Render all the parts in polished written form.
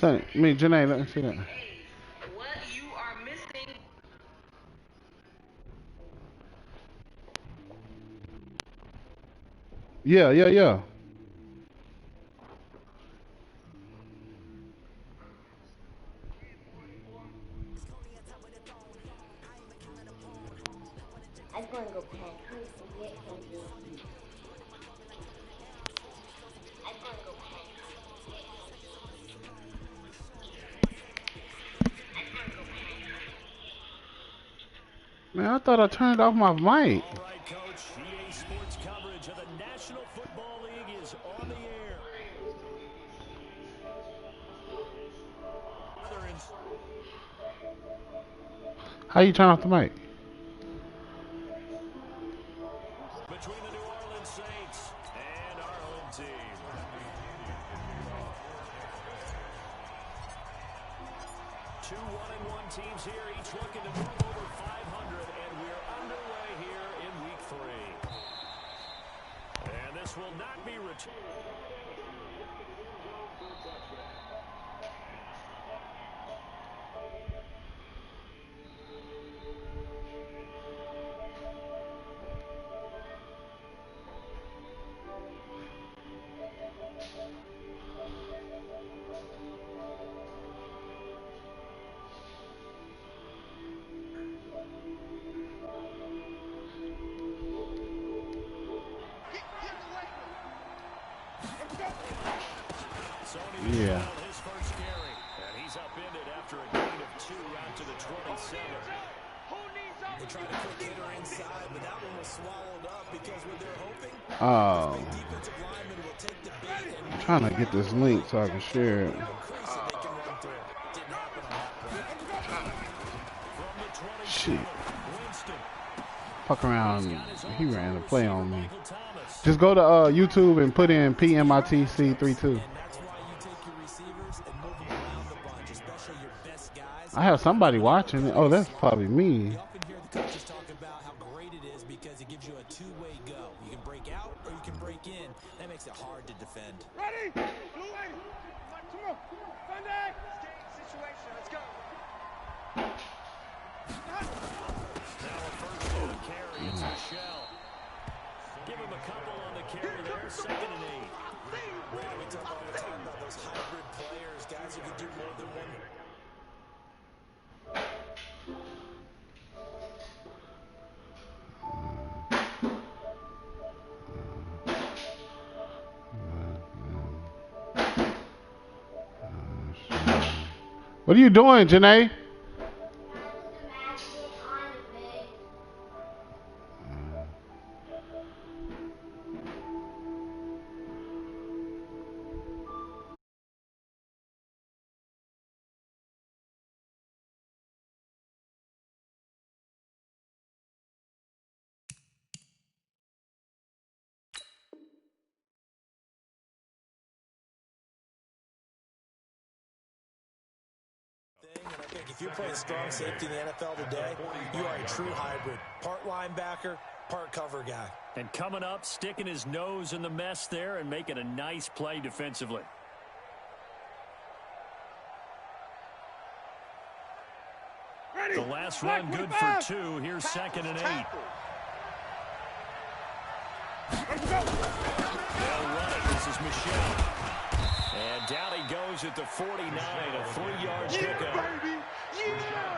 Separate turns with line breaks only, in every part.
Son, me, Janae, let me see that.
What you are missing.
Yeah.
I'm going to go pack this and get something. I'm going to go pack
Man, I thought I turned off my mic.
All right, Coach. EA Sports coverage of the National Football League is on the air.
How you turn off the mic?
Between the New Orleans Saints and our home team. Two 1-1 teams here, each looking to move over 500, and we're underway here in Week 3. And this will not be returned.
Yeah.
His first carry, and he's upended after a gain of 2 out to the 27.
They tried to quick hitter inside, but that one was swallowed up because what they're hoping
Oh.
is defensive linemen will take the beat and
I'm trying to get this link so I can share it. Shit. Fuck around. He ran a play on me. Just go to YouTube and put in pmitc32's. I have somebody watching it. Oh, that's probably me.
You often hear the coaches talk about how great it is because it gives you a two-way go. You can break out or you can break in. That makes it hard to defend.
Ready? Blue lane. Come on. Sunday. Situation. Let's go.
Now a first on the carry. It's Michelle. Give him a couple on the carry there. 2nd and 8.
Brandon, we talk all the time about those hybrid players, guys who can do more than one.
What are you doing, Janae?
And I think if you're playing strong safety in the NFL today, you are a true hybrid. Part linebacker, part cover guy.
And coming up, sticking his nose in the mess there and making a nice play defensively.
Ready?
The last run good for 2. Here's 2nd and 8.
Let's go.
They'll run it. This is Michelle. And down he goes at the 49, a 3-yard pickup.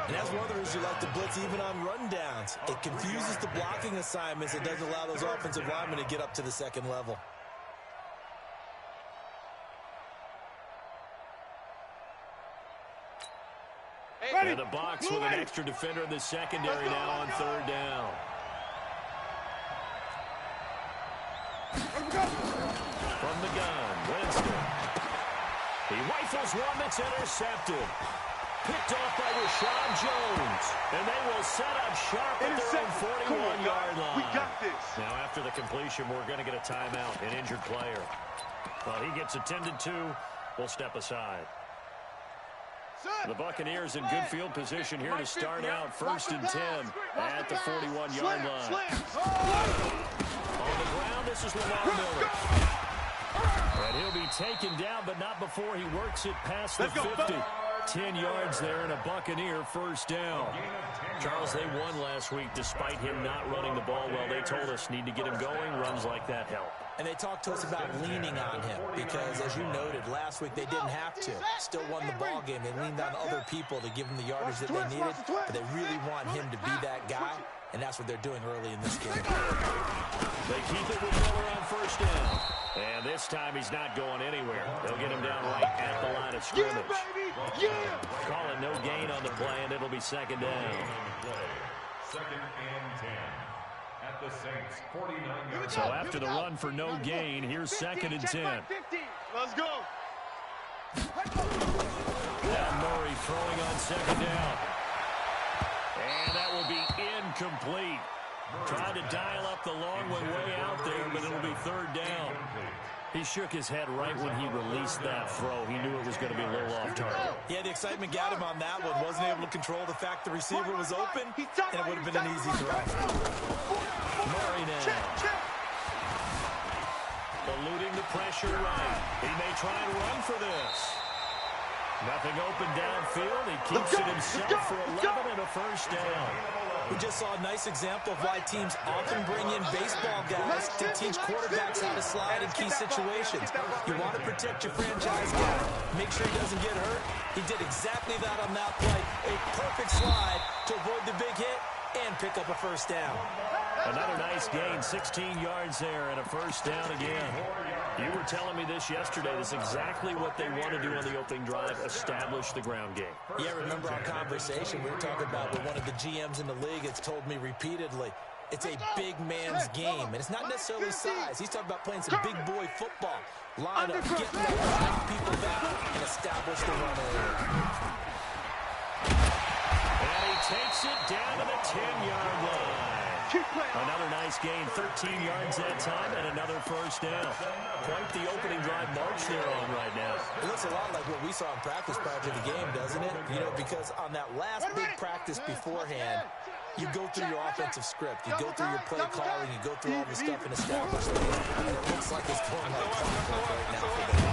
And as runners, you like to blitz even on rundowns. It confuses the blocking assignments. It doesn't allow those offensive linemen to get up to the second level.
And the box with an extra defender in the secondary now on 3rd down. From the gun, Winston. He rifles one that's intercepted. Picked off by Rashad Jones. And they will set up sharp at their own 41-yard line.
We got this.
Now, after the completion, we're going to get a timeout, an injured player. Well, he gets attended to. We'll step aside. The Buccaneers in good field position here to start out 1st and 10 at the 41-yard line. On the ground, this is Lamar Miller. And he'll be taken down, but not before he works it past the 50. 10 yards there and a Buccaneer first down. Charles, they won last week despite him not running the ball well. They told us need to get him going. Runs like that help.
And they talked to us about leaning on him because, as you noted, last week they didn't have to. Still won the ball game. They leaned on other people to give them the yardage that they needed, but they really want him to be that guy, and that's what they're doing early in this game.
They keep it with Miller on first down. And this time he's not going anywhere. They'll get him down right at the line of scrimmage. Call it no gain on the play, and it'll be second down.
Second and 10. At the Saints, 49
So after the run for no gain, here's second and 10.
Let's go.
Now Murray throwing on second down. And that will be incomplete. Tried to dial up the long one way out there, but it'll be third down. He shook his head right when he released that throw. He knew it was going to be a little off target.
Yeah, the excitement got him on that one. Wasn't able to control the fact the receiver was open, and it would have been an easy throw.
Murray now. Eluding the pressure right. He may try and run for this. Nothing open downfield. He keeps it himself for 11 and a first down.
We just saw a nice example of why teams often bring in baseball guys to teach quarterbacks how to slide in key situations. You want to protect your franchise guy. Make sure he doesn't get hurt. He did exactly that on that play. A perfect slide to avoid the big hit and pick up a first down.
Another nice gain, 16 yards there and a first down again. You were telling me this yesterday. This is exactly what they want to do on the opening drive, establish the ground game.
Yeah, remember our conversation we were talking about with one of the GMs in the league has told me repeatedly, it's a big man's game, and it's not necessarily size. He's talking about playing some big boy football. Line up, get ready, knock people down, and establish the run area.
And he takes it down to the 10-yard line. Another nice gain, 13 yards that time, and another first down. Quite the opening drive march they're on right now.
It looks a lot like what we saw in practice prior to the game, doesn't it? You know, because on that last big practice beforehand, you go through your offensive script, you go through your play calling, you go through all the stuff and establish the game. And it looks like it's going like clockwork right now for them.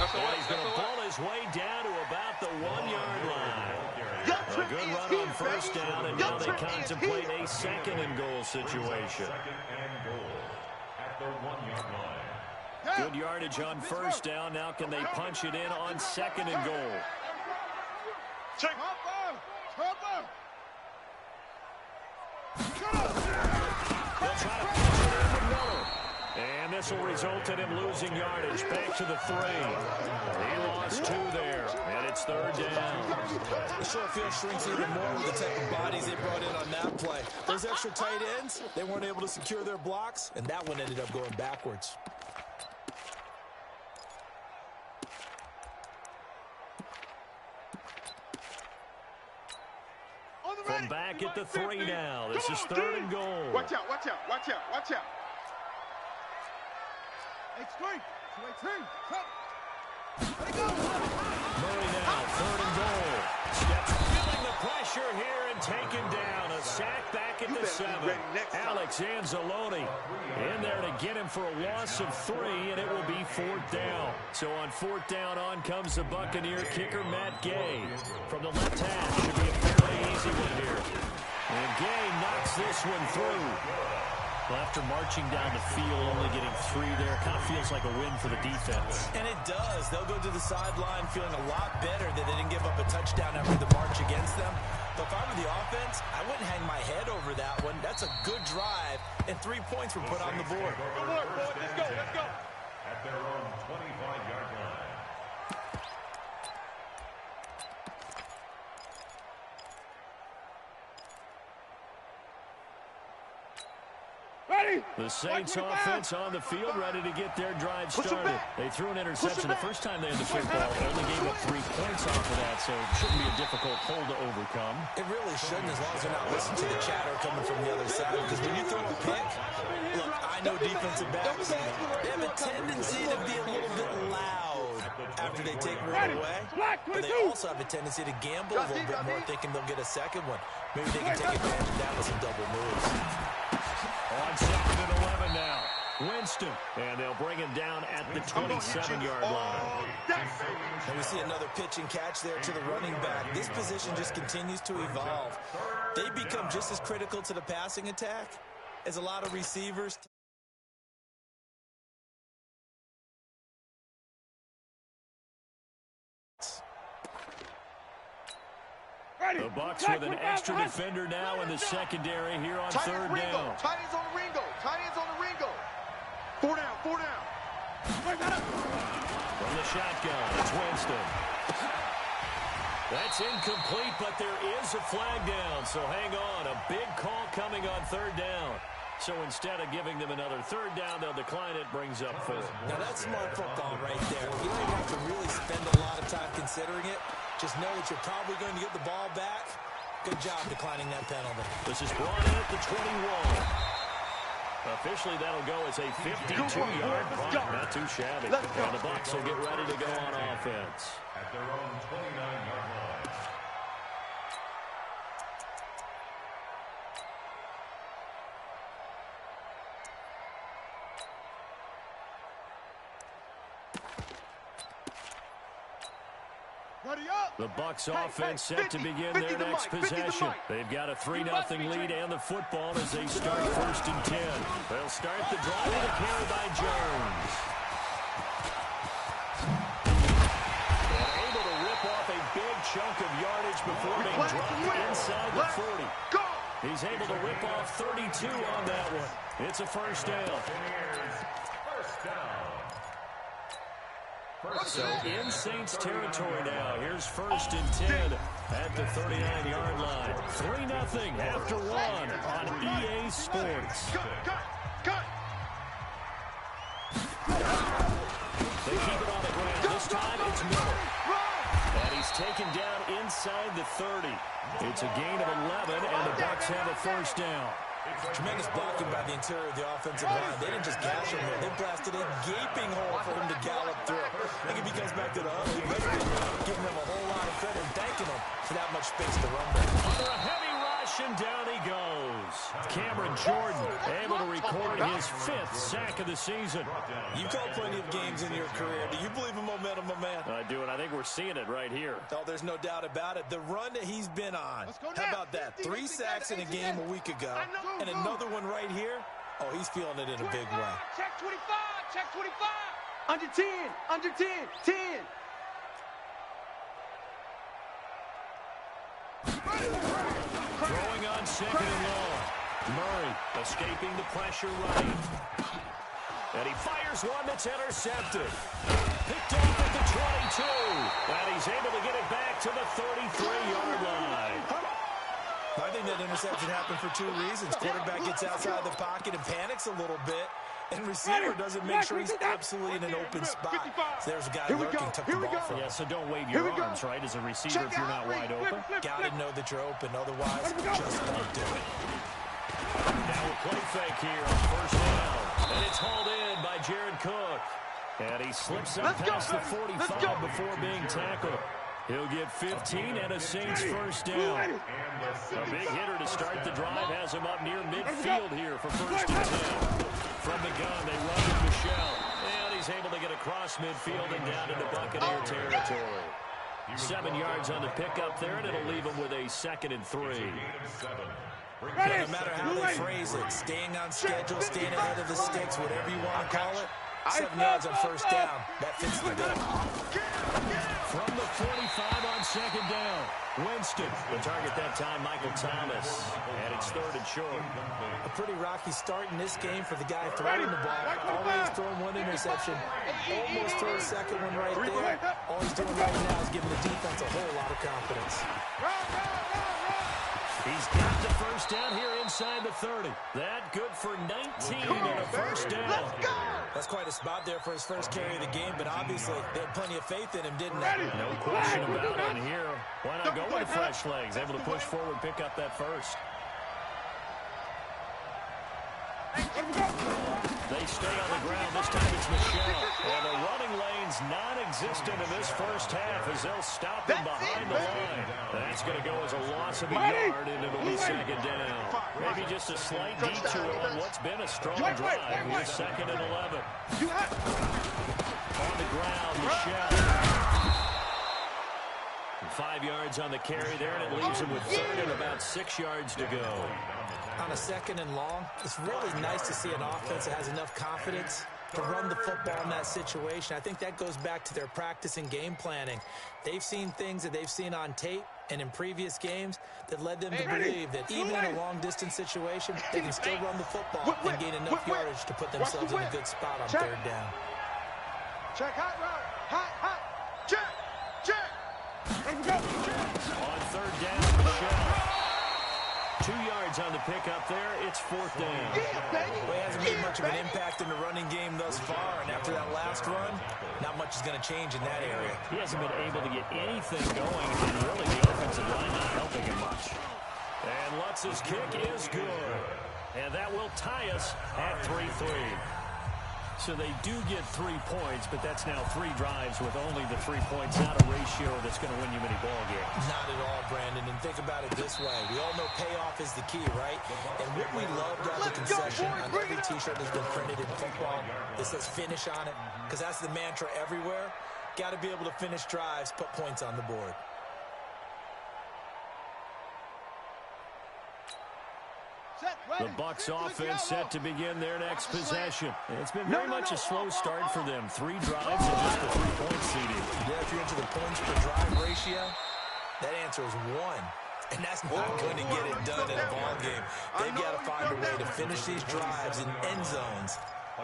And he's going to pull his way down to about the 1-yard line. A good run on first down, and now they contemplate a second and goal situation.
Second and goal at the 1-yard line.
Good yardage on first down. Now can they punch it in on second and goal?
Check.
They'll try to punch it in with Miller. And this will result in him losing yardage. Back to the 3. He lost 2 there, and it's third down.
The short field shrinks even more with the type of bodies they brought in on that play. Those extra tight ends, they weren't able to secure their blocks, and that one ended up going backwards.
From back at the 3 now. This is third and goal.
Watch out, watch out, watch out, watch out. X3, 2-3,
Murray now, third and goal. Steps feeling the pressure here and taken down. A sack back at the 7. Alex Anzalone in there to get him for a loss of 3, and it will be 4th down. So on 4th down, on comes the Buccaneer kicker, Matt Gay. From the left half, should be a fairly easy one here. And Gay knocks this one through. Well, after marching down the field, only getting 3 there, kind of feels like a win for the defense.
And it does. They'll go to the sideline feeling a lot better that they didn't give up a touchdown after the march against them. But if I were the offense, I wouldn't hang my head over that one. That's a good drive, and 3 points were put on the board.
Good work, boys. Let's go, let's go.
At their own 25-yard line.
The Saints offense on the field, ready to get their drive started. They threw an interception the first time they had the football. Only gave up 3 points off of that, so it shouldn't be a difficult hole to overcome.
It really shouldn't, as long as they're not listening to the chatter coming from the other side. Because when you throw a pick, look, I know defensive backs, they have a tendency to be a little bit loud after they take one away. But they also have a tendency to gamble a little bit more, thinking they'll get a second one. Maybe they can take advantage of that with some double moves.
On 2nd and 11 now. Wentz Winston. And they'll bring him down at the 27-yard line.
And we see another pitch and catch there to the running back. This position just continues to evolve. They become just as critical to the passing attack as a lot of receivers.
The Bucs with an extra defender now in the secondary here on third down.
Tight ends on the Ringo. Tight ends on the Ringo. 4 down, 4 down.
From the shotgun, it's Winston. That's incomplete, but there is a flag down, so hang on. A big call coming on third down. So instead of giving them another third down, they'll decline it, brings up 4.
Now that's smart football right there. You don't even have to really spend a lot of time considering it. Just know that you're probably going to get the ball back. Good job declining that penalty.
This is brought in at the 21. Officially, that'll go as a 52-yard punt. Not too shabby. And the Bucs will get ready to go on offense.
At their own 29-yard line.
The Bucs offense set to begin their next possession. They've got a 3-0 lead and the football as they start 1st and 10. They'll start the drive with a carry by Jones. And able to rip off a big chunk of yardage before being dropped inside the 40. He's able to rip off 32 on that one. It's a first down.
First down.
So in Saints territory now. Here's 1st and 10 at the 39-yard line. 3-0 after 1 on EA Sports. They keep it on the ground. This time it's Miller. And he's taken down inside the 30. It's a gain of 11, and the Bucs have a first down.
Tremendous blocking by the interior of the offensive line. They didn't just gash him here. They blasted a gaping hole for him to gallop through. I think if he comes back to the huddle, he better be giving them a whole lot of credit and thanking them for that much space to run with.
Under a heavy rush, and down he goes. Cameron Jordan able to record his 5th sack of the season.
You've called plenty of games in your career. Do you believe in momentum, my man?
I do, and I think we're seeing it right here.
Oh, there's no doubt about it. The run that he's been on. How about that? 3 sacks in a game a week ago, and another one right here. Oh, he's feeling it in a big way.
Check 25, check 25. Under 10, under 10, 10.
Throwing on 2nd and long. Murray escaping the pressure right. And he fires one that's intercepted. Picked off at the 22. And he's able to get it back to the 33-yard line.
I think that interception happened for 2 reasons. Quarterback gets outside the pocket and panics a little bit. And receiver doesn't make sure he's absolutely in an open spot. So there's a guy lurking, took the ball from him.
Yeah, so don't wave your arms, right, as a receiver if you're not wide open.
Got to know that you're open. Otherwise, just don't do it.
Now a play fake here on 1st down. And it's hauled in by Jared Cook. And he slips up past the 45 before being tackled. He'll get 15 and a Saints first down. A big hitter to start the drive has him up near midfield here for 1st and 10. From the gun, they run with Michelle. And he's able to get across midfield and down into Buccaneer territory. 7 yards on the pickup there, and it'll leave him with a 2nd and 3.
No matter how they phrase it, staying on schedule, staying ahead of the sticks, whatever you want to call it, 7 yards on 1st down. That fits the bill.
From the 45 on 2nd down, Winston. The target that time, Michael Thomas. And it's 3rd and short.
A pretty rocky start in this game for the guy throwing the ball. Always throwing 1 interception. Almost throw a 2nd one right there. All he's doing right now is giving the defense a whole lot of confidence.
He's got the first down here inside the 30. That good for 19 and a first down.
That's quite a spot there for his first carry of the game, but obviously they had plenty of faith in him, didn't they?
No question about it here. Why not go with the fresh legs? Able to push forward, pick up that first. They stay on the ground. This time it's Michelle. And the running lane's non-existent in this first half as they'll stop him behind the line. That's going to go as a loss of a yard, and it'll be second down. Maybe just a slight detour on what's been a strong drive. Here's 2nd and 11. On the ground, Michelle. 5 yards on the carry there, and it leaves him with 3rd and about 6 yards to go.
On a 2nd and long, it's really nice to see an offense that has enough confidence to run the football in that situation. I think that goes back to their practice and game planning. They've seen things that they've seen on tape and in previous games that led them to believe that even in a long-distance situation, they can still run the football and gain enough yardage to put themselves in a good spot on 3rd down.
Check, hot route. Hot. Check.
On 3rd down, Michelle. 2 yards on the pickup there. It's 4th down.
Well, he hasn't made much of an impact in the running game thus far, and after that last run, not much is going to change in that area.
He hasn't been able to get anything going, and really the offensive line not helping him much. And Lutz's kick is good. And that will tie us at 3-3. So they do get 3 points, but that's now 3 drives with only the 3 points, not a ratio that's going to win you many ball games.
Not at all, Brandon. And think about it this way. We all know payoff is the key, right? And what we loved on the concession on every T-shirt that's been printed in football, it says finish on it, because that's the mantra everywhere. Got to be able to finish drives, put points on the board.
The Bucs offense set to begin their next possession. It's been very much a slow start for them. 3 drives and just a 3-point seeding.
Yeah, if you're into the points per drive ratio, that answer is 1. And that's not going to get it done in a ball game. They've got to find a way to finish these drives in end zones,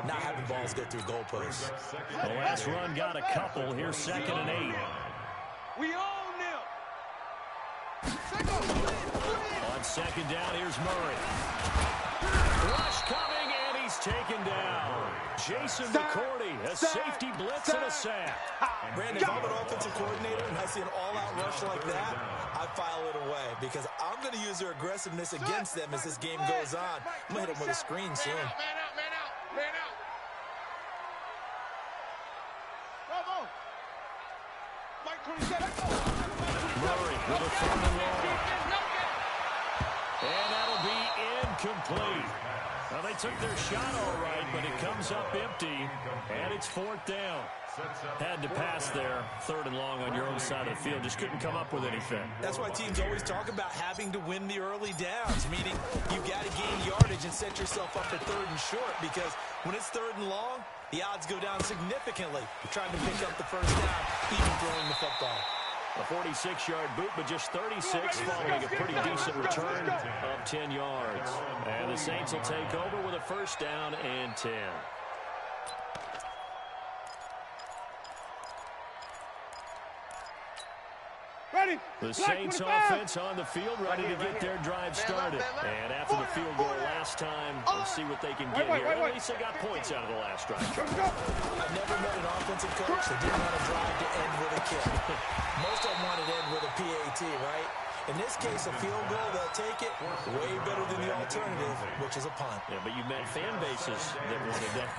not having balls go through goalposts.
The last run got a couple. Here's 2nd and 8.
We own them.
On 2nd down, here's Murray. Rush coming, and he's taken down. Jason McCourty, a safety blitz and a sack.
Brandon, if I'm an offensive coordinator and I see an all-out rush like that, I file it away because I'm going to use their aggressiveness against them as this game goes on. I'm going to hit them with a screen soon.
Man out. Bravo. Mike 27.
Murray with a 3rd and long. And that'll be incomplete. Now, they took their shot all right, but it comes up empty, and it's 4th down. Had to pass there, 3rd and long on your own side of the field. Just couldn't come up with anything.
That's why teams always talk about having to win the early downs, meaning you've got to gain yardage and set yourself up for 3rd and short, because when it's 3rd and long, the odds go down significantly. You're trying to pick up the first down, even throwing the football.
A 46-yard boot, but just 36 following a pretty decent return of 10 yards. And the Saints will take over with a 1st down and 10.
Ready.
The Saints offense on the field, ready to get their drive started. And after the field goal last time, we'll see what they can get here. At least they got points out of the last drive.
I've never met an offensive coach that didn't want a drive to end with a kick. Most of them want it to end with a PAT, right? In this case, a field goal, they'll take it way better than the alternative, which is a punt.
Yeah, but you met fan bases that wanted that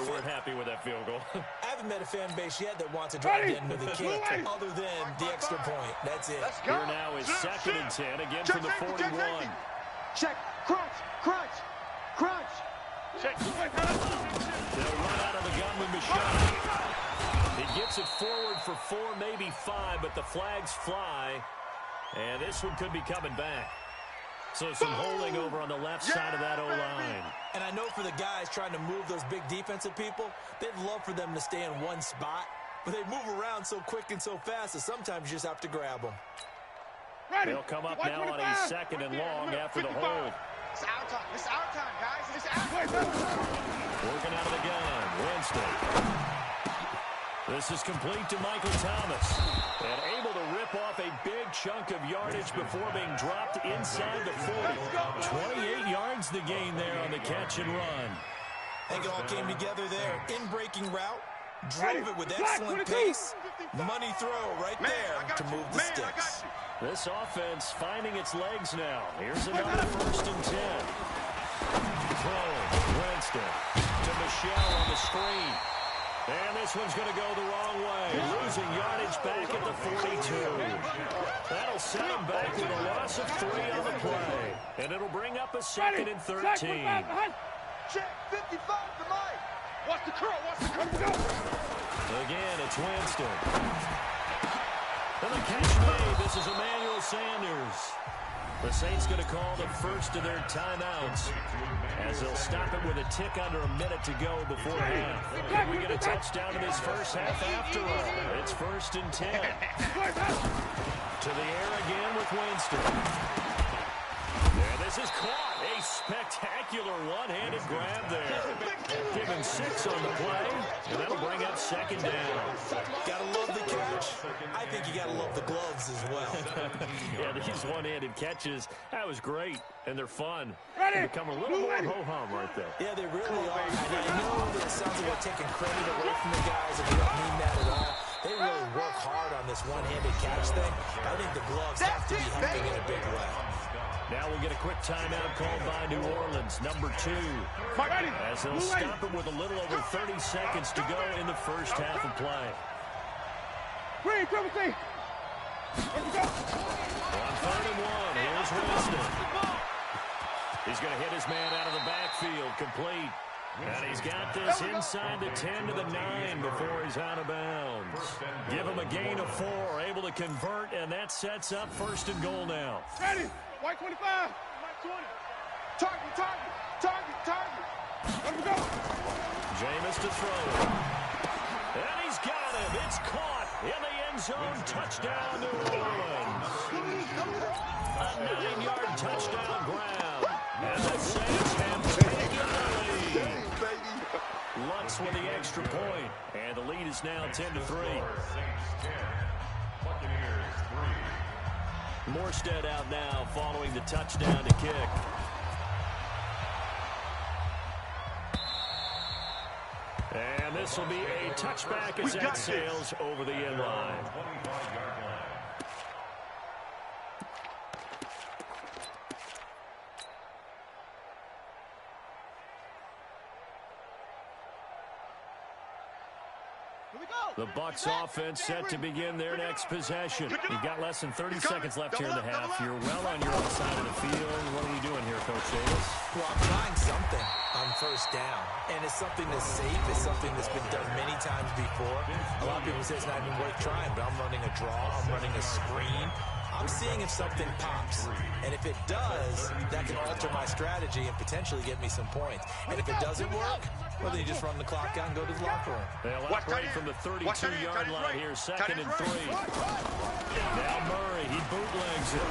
weren't happy with that field goal.
I haven't met a fan base yet that wants a drive to end with a kick, other than the extra point. That's it.
Here now is 2nd and 10, again from the 41.
Check. Crunch. Check.
They'll run out of the gun with Michelle. He gets it forward for 4, maybe 5, but the flags fly. And this one could be coming back. So some holding over on the left side of that O-line.
And I know for the guys trying to move those big defensive people, they'd love for them to stay in one spot. But they move around so quick and so fast that sometimes you just have to grab them.
They'll come up now on a 2nd and long after the hold.
It's our time, guys. It's our time.
Working out of the gun, Winston. This is complete to Michael Thomas. And able to rip off a big chunk of yardage before being dropped inside the 40. 28 yards the gain there on the catch and run.
I think it all came together there. In-breaking route, drove it with excellent pace. Money throw right there to move the sticks.
This offense finding its legs now. Here's another 1st and 10. Throw, Winston to Michelle. three. And this one's going to go the wrong way. Losing yardage back at the 42. That'll set him back with a loss of 3 on the play. And it'll bring up a 2nd and 13.
Check 55 to Mike. Watch the curl. Watch the curl.
Again, it's Winston. And the catch made. This is Emmanuel Sanders. The Saints going to call the first of their timeouts as they'll stop it with a tick under a minute to go before half. Can we get a touchdown in this first half after all? It's 1st and 10. To the air again with Winston. And this is caught. A spectacular one-handed grab there. Given 6 on the play, and that'll bring up 2nd down.
Gotta love the catch. I think you gotta love the gloves as well.
Yeah, these one-handed catches, that was great, and they're fun. They become a little more ho-hum right there.
Yeah, they really are. And I know that it sounds like we're taking credit away from the guys, and we don't mean that at all. They really work hard on this one-handed catch thing. I think the gloves have to be helping in a big way.
Now we'll get a quick timeout called by New Orleans, number 2. As they'll stop it with a little over 30 seconds to go in the first half of play.
Green, come with me.
On 3rd and 1, here's Winston. He's going to hit his man out of the backfield, complete. And he's got this inside the 10 to the 9 before he's out of bounds. Give him a gain of 4, able to convert, and that sets up 1st and goal now.
Ready. White 25. White 20. Target. Let him go.
Jameis to throw it. And he's got him. It's caught in the end zone. Touchdown, New Orleans. A 9-yard touchdown grab. And the Saints have taken the lead. Lutz with the extra point. And the lead is now 10-3. Morstead out now following the touchdown to kick. And this will be a touchback as that sails over the end line. The Bucs offense set to begin their next possession. You've got less than 30 seconds left here in the half. You're well on your own side of the field. What are you doing here, Coach Davis?
Well, I'm trying something on 1st down. And it's something that's safe. It's something that's been done many times before. A lot of people say it's not even worth trying, but I'm running a draw. I'm running a screen. I'm seeing if something pops. And if it does, that can alter my strategy and potentially get me some points. And if it doesn't work, well, then you just run the clock out and go to the locker room.
They'll operate from the 32-yard line here, 2nd and 3. Now Murray, he bootlegs it.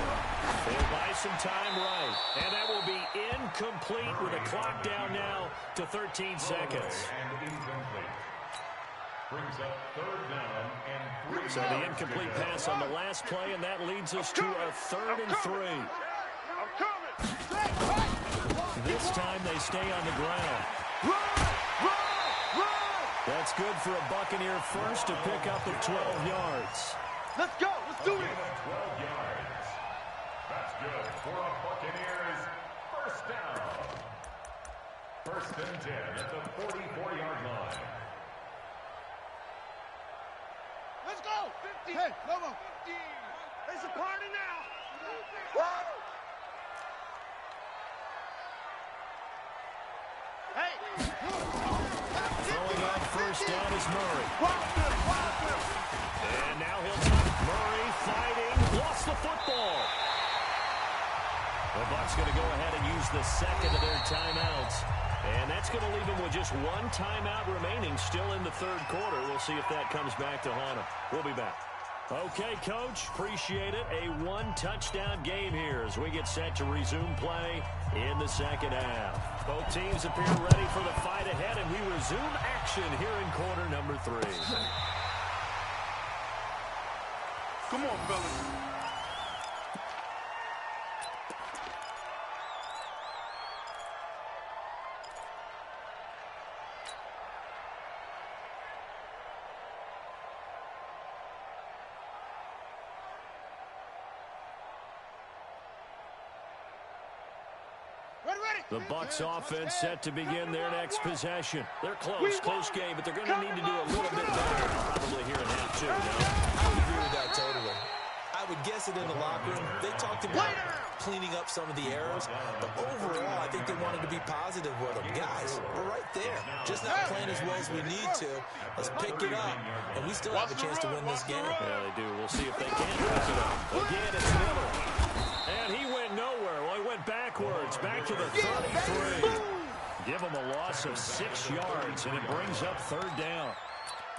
They'll buy some time right. And that will be incomplete with a clock down now to 13 seconds.
Brings up 3rd down and 3.
So the incomplete pass on the last play, and that leads us to a 3rd and 3. This time they stay on the ground. That's good for a Buccaneer first to pick up at 12 yards.
Let's go. Let's do it.
12 yards. That's good for a Buccaneers 1st down. 1st and 10 at the 44-yard line.
Let's go. 50. Hey, come on. 50. It's a party now. Woo! Hey.
Throwing on 1st down is Murray. And now he'll take Murray fighting. Lost the football. The Bucs going to go ahead and use the 2nd of their timeouts. And that's going to leave them with just 1 timeout remaining still in the 3rd quarter. We'll see if that comes back to haunt them. We'll be back. Okay, Coach, appreciate it. A 1-touchdown game here as we get set to resume play in the 2nd half. Both teams appear ready for the fight ahead, and we resume action here in quarter number 3.
Come on, fellas. Ready,
The Bucs offense set to begin their next possession. They're close game, but they're going to need to do a little bit better probably here in half two. No?
I would agree with that totally. I would guess it in the locker room. They talked about cleaning up some of the errors, but overall, I think they wanted to be positive with them. Guys, we're right there. Just not playing as well as we need to. Let's pick it up, and we still have a chance to win this game.
Yeah, they do. We'll see if they can pick it up. Again, it's Miller. And he went nowhere. Well, he went backwards, back to the 33. Give him a loss of 6 yards, and it brings up third down.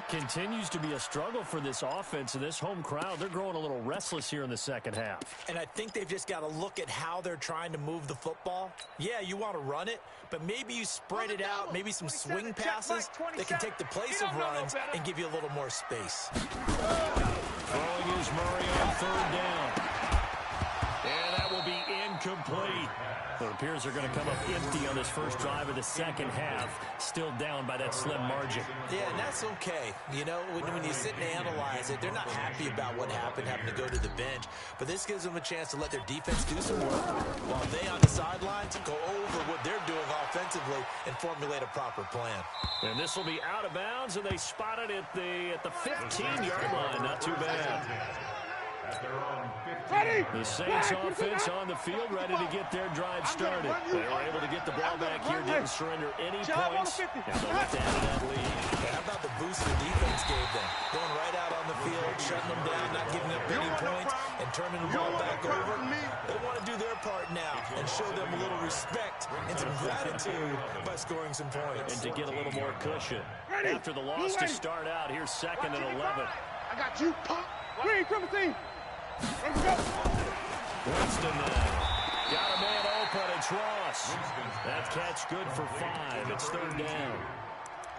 Continues to be a struggle for this offense and this home crowd. They're growing a little restless here in the second half.
And I think they've just got to look at how they're trying to move the football. Yeah, you want to run it, but maybe you spread it out, maybe some swing passes that can take the place of runs and give you a little more space.
Throwing is Murray on third down. And that will be incomplete. It appears they're going to come up empty on this first drive of the second half, still down by that slim margin.
Yeah, and that's okay. You know, when you sit and analyze it, they're not happy about what happened, having to go to the bench. But this gives them a chance to let their defense do some work while they on the sidelines go over what they're doing offensively and formulate a proper plan.
And this will be out of bounds, and they spot it at the 15-yard line. Not too bad. The Saints offense on the field, ready to get their drive started. They were able to get the ball back here, didn't surrender any points. Now they'll have to add that lead.
How about the boost the defense gave them? Going right out on the field, shutting them down, not giving up any points, and turning the ball back over. They want to do their part now and show them a little respect and some gratitude by scoring some points.
And to get a little more cushion. After the loss to start out, here's 2nd and 11.
I got you, punk. Green, triple team.
Winston now. Got a man open. It's Ross. That catch good for 5. It's third down.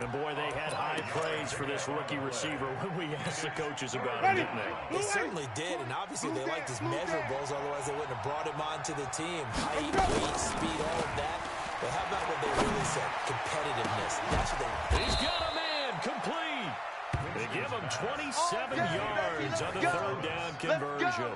And, boy, they had high praise for this rookie receiver when we asked the coaches about him, didn't they?
They certainly did, and obviously they liked his measurables, otherwise they wouldn't have brought him onto the team. Height, weight, speed, all of that. But how about what they really said? Competitiveness. That's what they...
He's got a man. Complete. They give him 27 yards on the third down conversion.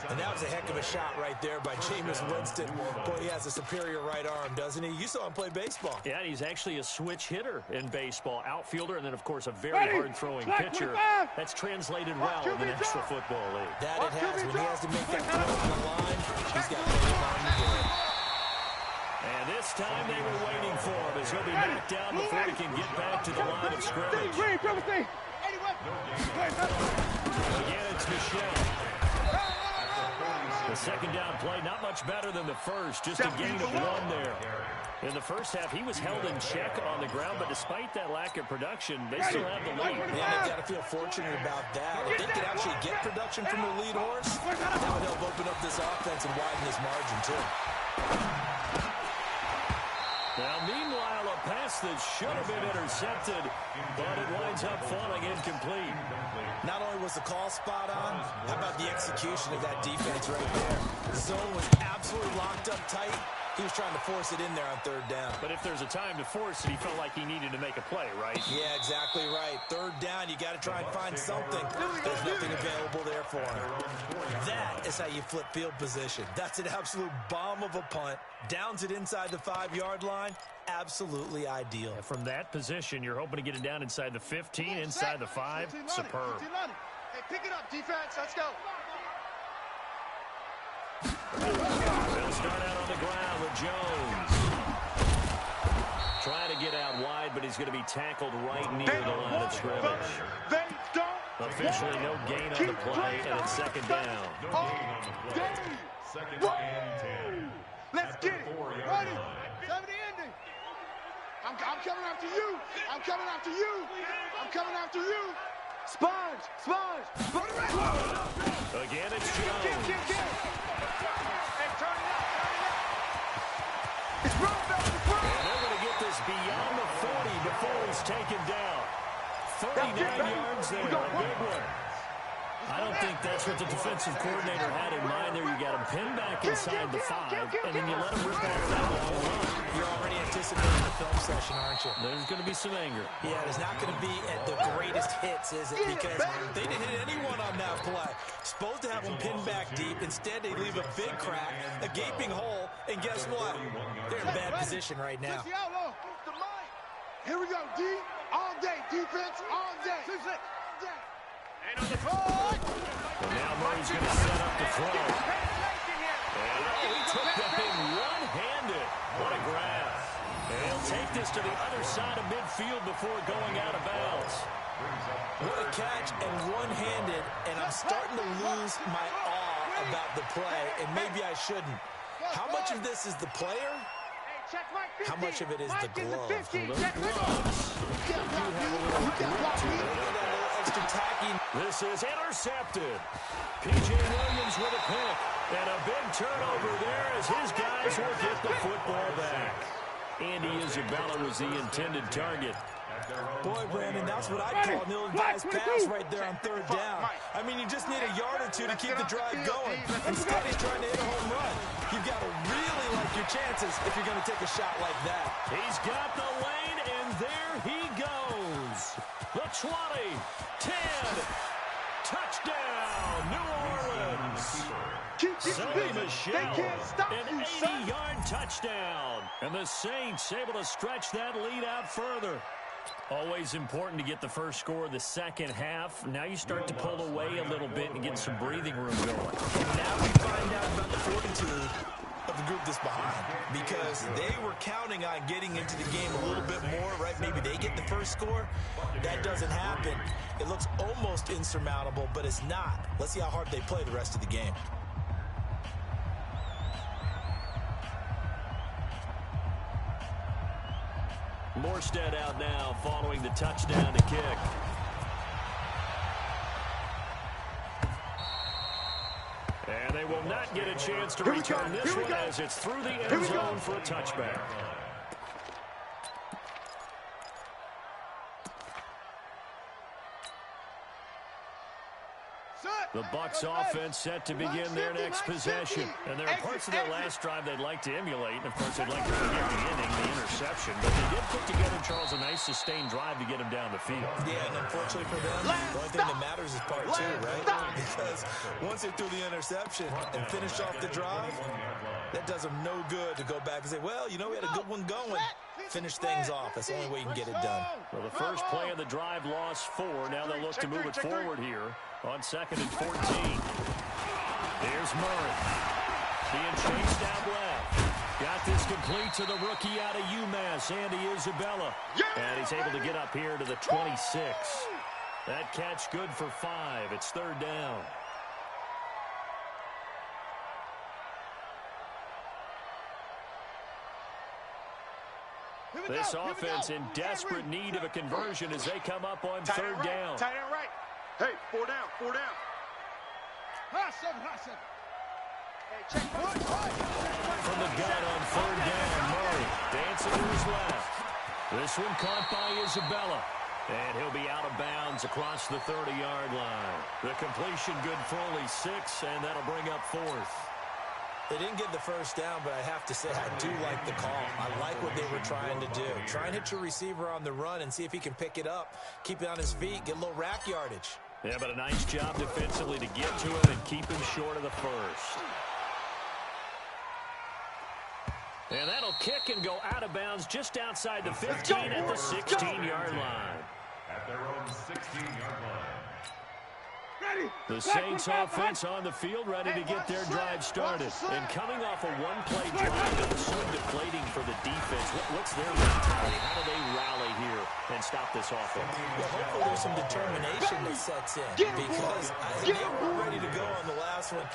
And that was a heck of a shot right there by Jameis Winston. Boy, he has a superior right arm, doesn't he? You saw him play baseball.
Yeah, he's actually a switch hitter in baseball. Outfielder, and then, of course, a very hard-throwing pitcher. That's translated well in the National Football League.
That it has. When he has to make that throw on the line, he's got plenty of arm to do it.
And this time they were waiting for him as he'll be knocked down before he can get back to the line of scrimmage. Again, it's Michelle. The second down play, not much better than the first, just a gain of 1 there. In the first half, he was held in check on the ground, but despite that lack of production, they still have the lead.
Yeah, they've got to feel fortunate about that. If they could actually get production from their lead horse, that would help open up this offense and widen this margin, too.
Now, meanwhile, a pass that should have been intercepted, but it winds up falling incomplete.
Not only was the call spot on, how about the execution of that defense right there? The zone was absolutely locked up tight. He was trying to force it in there on third down.
But if there's a time to force it, he felt like he needed to make a play, right?
Yeah, exactly right. Third down, you got to try and find something. There's nothing available there for him. That is how you flip field position. That's an absolute bomb of a punt. Downs it inside the 5-yard line. Absolutely ideal.
And from that position, you're hoping to get it down inside the 15, inside the 5. Superb.
Hey, pick it up, defense. Let's go.
They'll start out on the ground with Jones. Trying to get out wide, but he's going to be tackled right near the line of scrimmage. Officially no gain on the play, and it's second down.
Second and 10.
Let's get it. Ready. 70 ending. I'm coming after you. I'm coming after you. I'm coming after you. Sponge.
Again, it's Jones.
Hey, turn it out. It's run, baby.
And they're going to get this beyond the 40 before he's taken down. 39 yards there, a big one. I don't think that's what the defensive coordinator had in mind there. You got him pinned back inside the 5, and then you let him rip off that long run.
You're already anticipating the film session. position, aren't you?
There's going to be some anger.
Yeah, there's not going to be at the greatest hits, is it? Because they didn't hit anyone on that play. Supposed to have them pinned back deep. Instead, they leave a big crack, a gaping hole, and guess what? They're in a bad position right now.
Here we go, D. All day. Defense all day.
And now Murray's going to set up the throw. And he took that thing one-handed. What a grab. And he'll take this to the other side of midfield before going out of bounds.
What a catch and one-handed, and I'm starting to lose my awe about the play, and maybe I shouldn't. How much of this is the player? How much of it is the glove? Extra tacky.
This is intercepted. P.J. Williams with a pick. And a big turnover there as his guys will get the football back. Andy Isabella was the intended target.
Boy, Brandon, that's what I'd call an ill-advised pass right there on third down. I mean, you just need a yard or two to keep the drive going. Instead, he's trying to hit a home run. You've got to really like your chances if you're going to take a shot like that.
He's got the lane, and there he goes. The 20, 10, touchdown, New Orleans. Sonny Michel, an 80-yard touchdown. And the Saints able to stretch that lead out further. Always important to get the first score of the second half. Now you start to pull away a little bit and get some breathing room going.
And now we find out about the fortitude of the group that's behind, because they were counting on getting into the game a little bit more, right? Maybe they get the first score. That doesn't happen. It looks almost insurmountable, but it's not. Let's see how hard they play the rest of the game.
Morstead out now following the touchdown to kick. And they will not get a chance to return this one as it's through the end zone for a touchback. The Bucs offense set to begin their next possession. And there are parts of their last drive they'd like to emulate. And, of course, they'd like to forget the inning, the interception. But they did put together, Charles, a nice sustained drive to get them down the field.
Yeah, and unfortunately for them, the only thing that matters is part two, right? Because once they threw the interception and finished off the drive, that does them no good to go back and say, well, you know, we had a good one going. Finish things off. That's the only way you can get it done.
Well, the first play of the drive lost 4. Now they'll look to move it forward here on 2nd and 14. Here's Murray. Being chased out left. Got this complete to the rookie out of UMass, Andy Isabella. And he's able to get up here to the 26. That catch good for 5. It's 3rd down. This offense in desperate need of a conversion as they come up on 3rd down.
Tight end right. Hey, 4 down, 4 down. Hot 7, hot 7. Hey, check one.
From the gun on 3rd down, Murray dancing to his left. This one caught by Isabella. And he'll be out of bounds across the 30-yard line. The completion good for only 6, and that'll bring up 4th.
They didn't get the first down, but I have to say I do like the call. I like what they were trying to do. Try and hit your receiver on the run and see if he can pick it up. Keep it on his feet, get a little rack yardage.
Yeah, but a nice job defensively to get to him and keep him short of the first. And that'll kick and go out of bounds just outside the 15 at the 16-yard line.
At their own 16-yard line.
The Saints offense on the field ready to get their drive started. And coming off a one-play drive that was so deflating for the defense, what's their mentality? How do they rally here and stop this offense?
Well, hopefully there's some determination that sets in, because they were ready to go on the last one.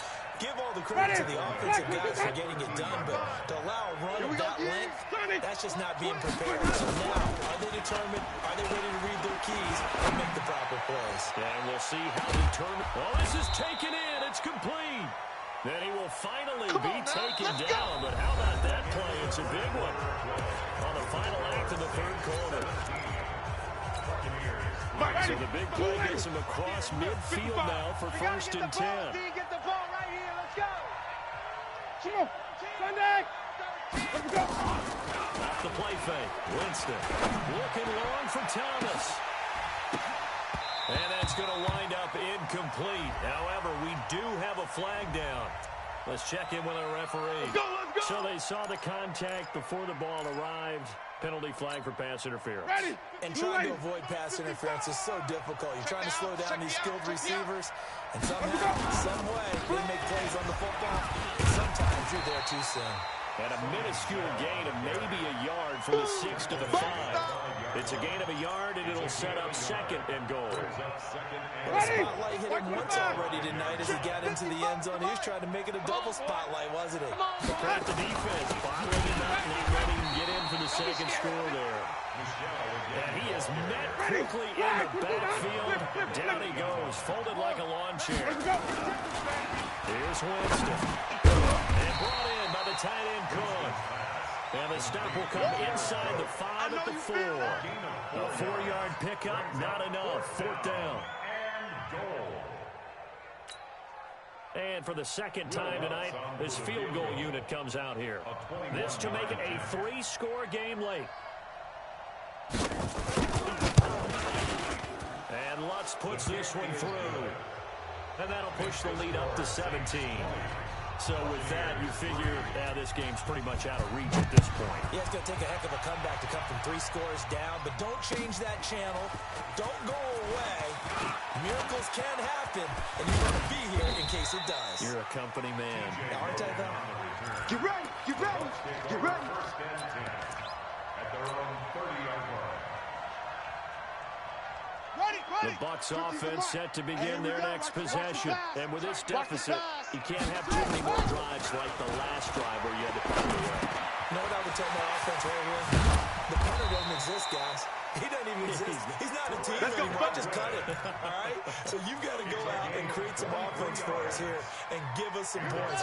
Give all the credit to the offensive guys for getting it done, but to allow a run of that length, that's just not being prepared. So now, are they determined? Are they ready to read their keys and make the proper plays?
And we'll see how determined. Oh, this is taken in. It's complete. Then he will finally be taken down. But how about that play? It's a big one on the final act of the 3rd quarter. So the big play gets him across midfield now for 1st and 10.
Get the ball right here. Let's go. Come on. Sunday. Let's go.
the play fake. Winston looking long for Thomas. And that's going to wind up incomplete. However, we do have a flag down. Let's check in with our referee.
Let's go.
So they saw the contact before the ball arrived. Penalty flag for pass interference.
Ready.
And trying to avoid pass interference is so difficult. You're trying to slow down these skilled receivers, and somehow, some way, they make plays on the football. And sometimes you're there too soon.
And a minuscule gain of maybe a yard from the 6 to the 5. It's a gain of a yard, and it'll set up second and goal.
Well, the spotlight hit him once already tonight as he got into the end zone. He was trying to make it a double spotlight, wasn't he?
At the defense, bottling it up, not letting him get in for the second score there. And he is met quickly in the backfield. Down he goes, folded like a lawn chair. Here's Winston. And brought in by the tight end, Cohen. And the stop will come inside the 5 at the 4. A 4-yard pickup, not enough. 4th down. And for the second time tonight, this field goal unit comes out here. This to make it a 3-score game late. And Lutz puts this one through. And that'll push the lead up to 17. So with that, you figure this game's pretty much out of reach at this point.
Yeah, it's going to take a heck of a comeback to come from 3 scores down, but don't change that channel. Don't go away. Miracles can happen, and you want to be here in case it does.
You're a company man.
Now, aren't I, though?
Get ready. Get ready. Get ready.
At their own 30-yard line.
The Bucs offense set to begin their next possession. And with this deficit, you can't have too many more drives like the last drive where you had to punt away.
You know what I would tell my offense right here? The punter doesn't exist, guys. He doesn't even exist. He's not a team anymore. Just cut it. All right? So you've got to go out and create some offense for us here and give us some points.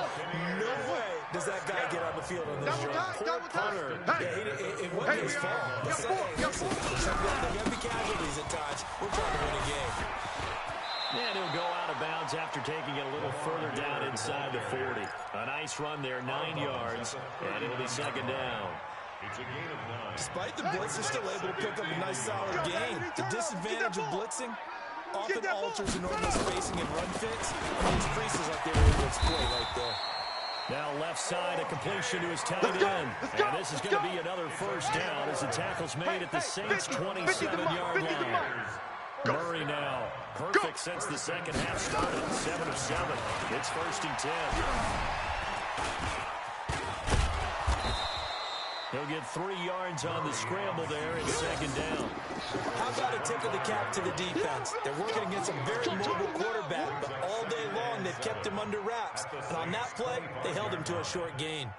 No way does that guy get on the field on this drive. Poor punter. Yeah, it wasn't his fault. Listen, there got to be casualties at times. We're trying to win a game.
And he'll go out of bounds after taking it a little further down inside the 40. A nice run there, 9 yards, and it'll be second down.
It's a gain of 9.
Despite the blitz, they're still able to pick up a nice solid gain. The disadvantage of blitzing often alters the normal spacing and run fits. And these creases like they were able to exploit right there.
Now left side, a completion to his tight end. And this is going to be another first down as the tackle's made at the Saints' 27-yard line. Murray now, perfect since the second half started. 7 of 7. It's 1st and 10. He'll get 3 yards on the scramble there and second down.
How about a tip of the cap to the defense? They're working against a very mobile quarterback, but all day long they've kept him under wraps. And on that play, they held him to a short gain.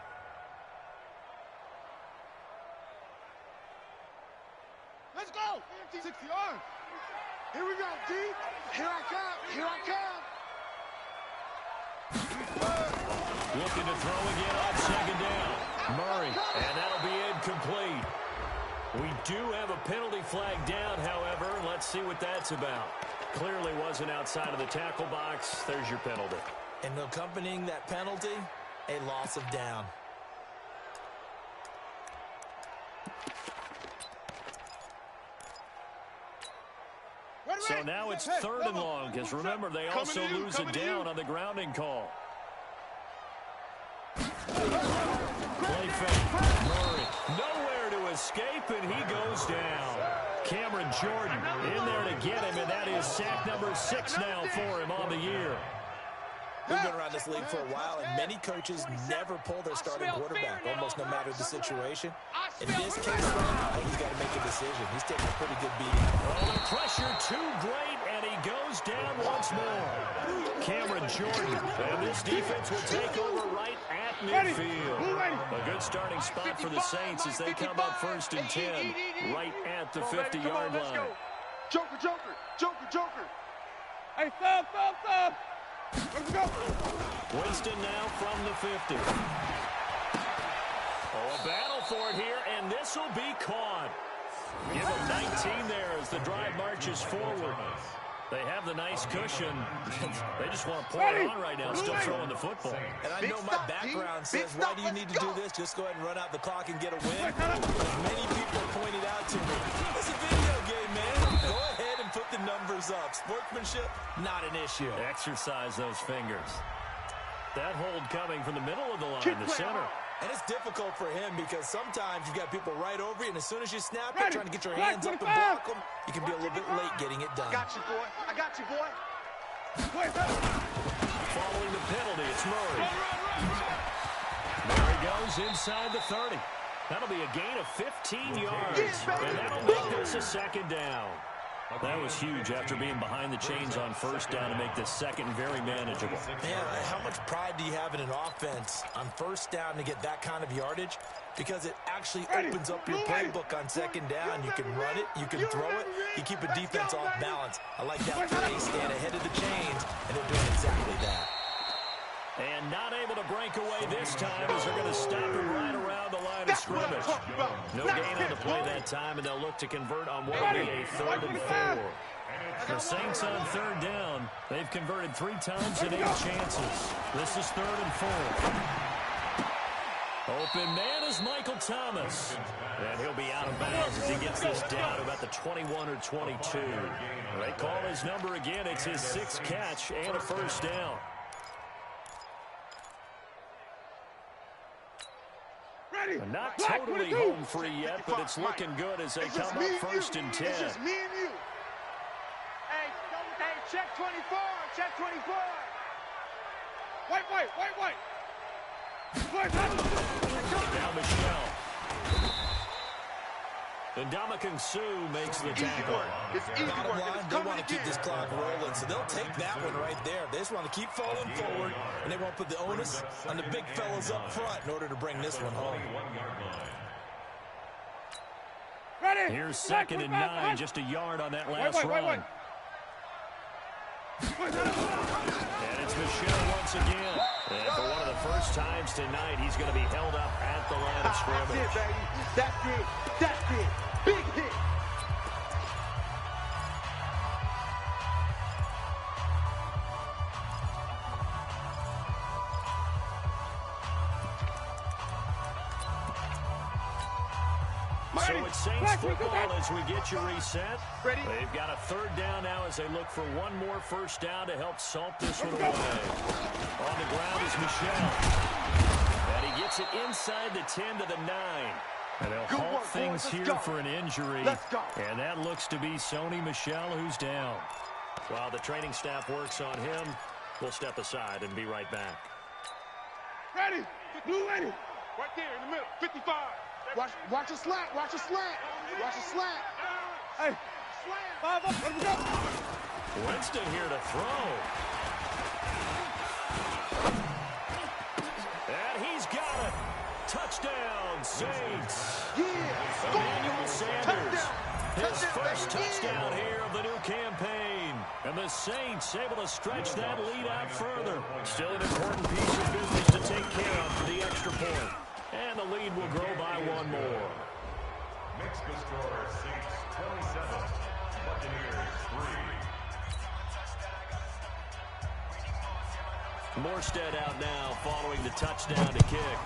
Let's go. 60 yards. Here we go, D. Here I come. Here I come.
Looking to throw again on second down. Murray, and that'll be incomplete. We do have a penalty flag down, however. Let's see what that's about. Clearly wasn't outside of the tackle box. There's your penalty.
And accompanying that penalty, a loss of down.
So now it's 3rd and long, because remember, they also lose a down on the grounding call. Play fake. Murray, nowhere to escape, and he goes down. Cameron Jordan in there to get him, and that is sack number 6 now for him on the year.
We've been around this league for a while, and many coaches never pull their starting quarterback, almost no matter the situation. In this case, though, he's got to make a decision. He's taking a pretty good beating.
Oh, the pressure too great, and he goes down once more. Cameron Jordan, and this defense will take over right at midfield. A good starting spot for the Saints as they come up 1st and 10, right at the 50-yard line.
Joker, Joker, Joker, Joker. Hey, stop. Let's go.
Winston now from the 50. Oh, a battle for it here, and this will be caught. Give him 19 there as the drive marches forward. They have the nice cushion. They just want to pour it on right now, still throwing the football.
And I know my background says, why do you need to do this? Just go ahead and run out the clock and get a win. Sportsmanship, not an issue.
Exercise those fingers. That hold coming from the middle of the line, the center.
And it's difficult for him because sometimes you've got people right over you, and as soon as you snap it, trying to get your hands up and block them, you can be a little bit late getting it done.
I got you, boy. I got you, boy.
Following the penalty, it's Murray. Murray goes inside the 30. That'll be a gain of 15 yards, and that'll make this a second down. That was huge after being behind the chains on first down to make this second very manageable.
Man, how much pride do you have in an offense on first down to get that kind of yardage? Because it actually opens up your playbook on second down. You can run it, you can throw it, you keep a defense off balance. I like that phrase, stand ahead of the chains, and they're doing exactly that.
And not able to break away this time as they're going to stop him right around the line of scrimmage. No gain on the play that time, and they'll look to convert on what will be a 3rd and 4. The Saints on 3rd down. They've converted 3 times in 8 chances. This is 3rd and 4. Open man is Michael Thomas. And he'll be out of bounds as he gets this down to about the 21 or 22. They call his number again. It's his 6th catch and a first down. And not totally home free yet, but it's looking good as they come up 1st and 10.
It's just me and you. Hey, check 24. Check 24. Wait.
Now Michelle. And Ndamukong Suh makes the tackle.
Bottom line, they want to keep this clock rolling, so they'll take that one right there. They just want to keep falling forward, and they won't put the onus on the big fellas up front in order to bring this one home.
Here's 2nd and 9, just a yard on that last run. And it's Michelle once again. And for one of the first times tonight, he's going to be held up at the line of scrimmage.
That's it, baby. That's it. Big hit.
So it's Saints football as we get you reset. They've got a 3rd down now as they look for one more first down to help salt this one away. On the ground is Michelle. And he gets it inside the 10 to the 9. And they'll halt things here for an injury. And that looks to be Sony Michel who's down. While the training staff works on him, we'll step aside and be right back.
Ready. Blue ready. Right there in the middle. 55. Watch a slant. Watch a slant. Watch a slant. Hey. Slant. 5 up. Let me go.
Winston here to throw. And he's got it. Touchdown, Saints.
Yeah.
Emmanuel Sanders. His first touchdown here of the new campaign. And the Saints able to stretch that lead out further. Still an important piece of business to take care of for the extra point. And the lead will grow by one more.
Makes the score Saints 27, Buccaneers 3.
Morstead out now following the touchdown to kick.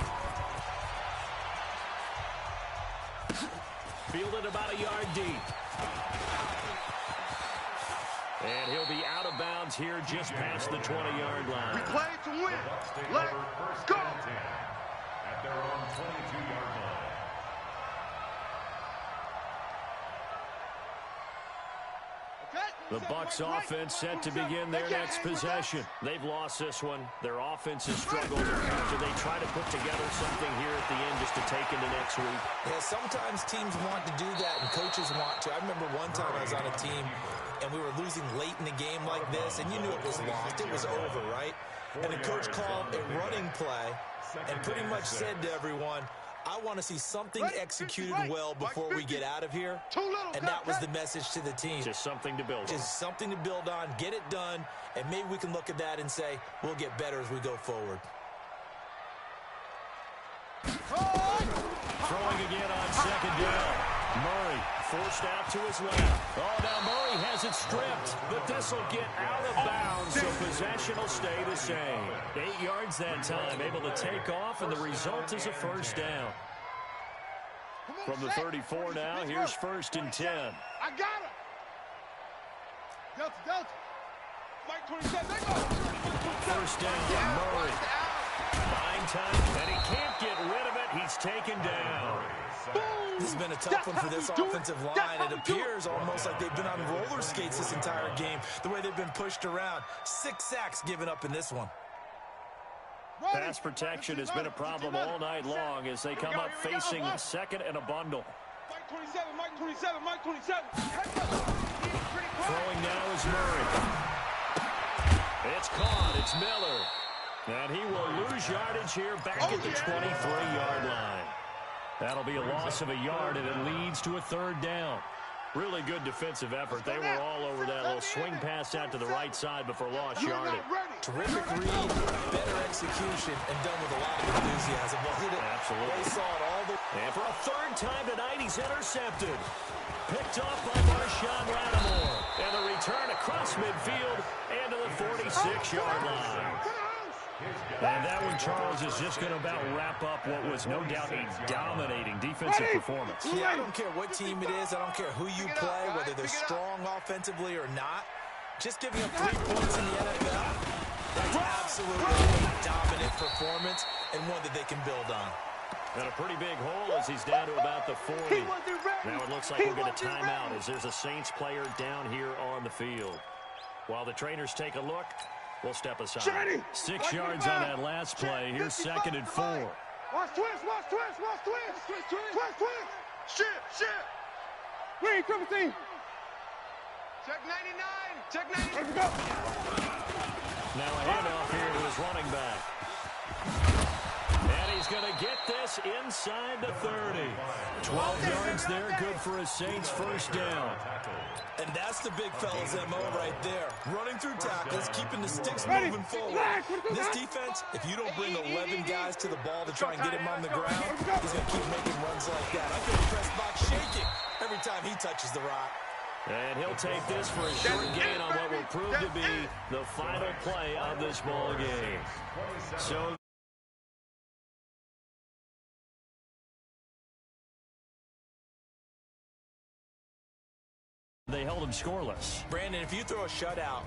Fielded about a yard deep. And he'll be out of bounds here just past the 20-yard line.
We played to win. Let's go.
At their own 22-yard line.
The Bucs offense set to begin their next possession. They've lost this one. Their offense has struggled. So they try to put together something here at the end just to take into next week.
Yeah, sometimes teams want to do that and coaches want to. I remember one time I was on a team and we were losing late in the game like this, and you knew it was lost. It was over, right? And the coach called a running play and pretty much said to everyone, I want to see something executed well before we get out of here. And that was the message to the team.
Just something to build on.
Just something to build on, get it done, and maybe we can look at that and say, we'll get better as we go forward.
Throwing again on 2nd down. Murray forced out to his left. Oh, now Murray has it stripped, but this will get out of bounds, so possession will stay the same. 8 yards that time, able to take off, and the result is a first down. From the 34 now, here's 1st and 10.
I got him. Delta. Mike 27.
First down, Murray. Buying time, and he can't get rid of it. He's taken down.
This has been a tough one for this offensive line. It appears almost like they've been on roller skates this entire game, the way they've been pushed around. 6 sacks given up in this one.
Pass protection has been a problem all night long as they come up facing second and a bundle.
Mike 27.
Throwing now is Murray. It's caught. It's Miller. And he will lose yardage here back at the 23-yard line. That'll be a loss of a yard, and it leads to a third down. Really good defensive effort. They were all over that little swing pass out to the right side before lost yardage.
Terrific read, better execution, and done with a lot of enthusiasm.
Absolutely.
They saw it all the way.
And for a third time tonight, he's intercepted. Picked off by Marshawn Lattimore. And the return across midfield and to the 46-yard line. And that one, Charles, is just going to about wrap up what was no doubt a dominating defensive performance.
Yeah, I don't care what team it is. I don't care who you play, whether they're strong offensively or not. Just giving up 3 points in the NFL, that's absolutely a dominant performance and one that they can build on.
And a pretty big hole as he's down to about the 40. Now it looks like we'll get a timeout as there's a Saints player down here on the field. While the trainers take a look, we'll step aside. 6 yards on that last play. Here's 2nd and 4.
Watch twist. Shit. Green, triple team. Check 99. Let's go.
Now a handoff here to his running back. And he's going to get this inside the 30. 12 yards there, good for a Saints first down.
And that's the big fella's MO right there. Running through tackles, keeping the sticks moving forward. This defense, if you don't bring 11 guys to the ball to try and get him on the ground, he's going to keep making runs like that. I feel the press box shaking every time he touches the rock.
And he'll take this for a short gain on what will prove to be the final play of this ball game. So they held him scoreless.
Brandon, if you throw a shutout